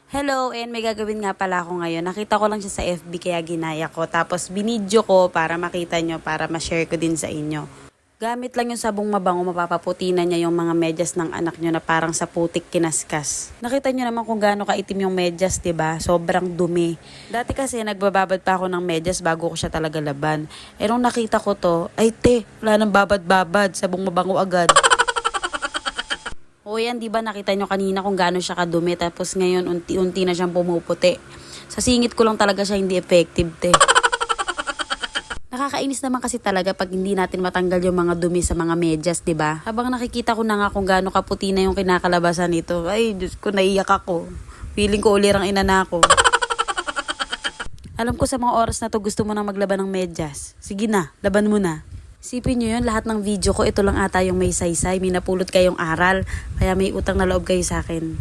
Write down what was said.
Hello, and may gagawin nga pala ako ngayon. Nakita ko lang siya sa FB kaya ginaya ko. Tapos binidyo ko para makita nyo, para ma-share ko din sa inyo. Gamit lang yung sabong mabango, mapapaputi na niya yung mga medyas ng anak nyo na parang sa putik kinaskas. Nakita nyo naman kung gaano kaitim yung medyas, 'di ba? Sobrang dumi. Dati kasi nagbababad pa ako ng medyas bago ko siya talaga laban. Eh nung nakita ko to, ay wala nang babad-babad, sabong mabango agad. O yan, di ba nakita nyo kanina kung gaano siya kadumi, tapos ngayon unti-unti na siyang pumuputi. Sa singit ko lang talaga siya hindi effective, te. Nakakainis naman kasi talaga pag hindi natin matanggal yung mga dumi sa mga medyas, di ba? Habang nakikita ko na nga kung gaano kaputi na yung kinakalabasan nito, ay Diyos ko, naiyak ako. Feeling ko ulirang inana ko. Alam ko sa mga oras na to gusto mo nang maglaban ng medyas. Sige na, laban mo na. Sipin nyo yun, lahat ng video ko, ito lang ata yung may saysay. May napulot kayong aral, kaya may utang na loob kayo sa akin.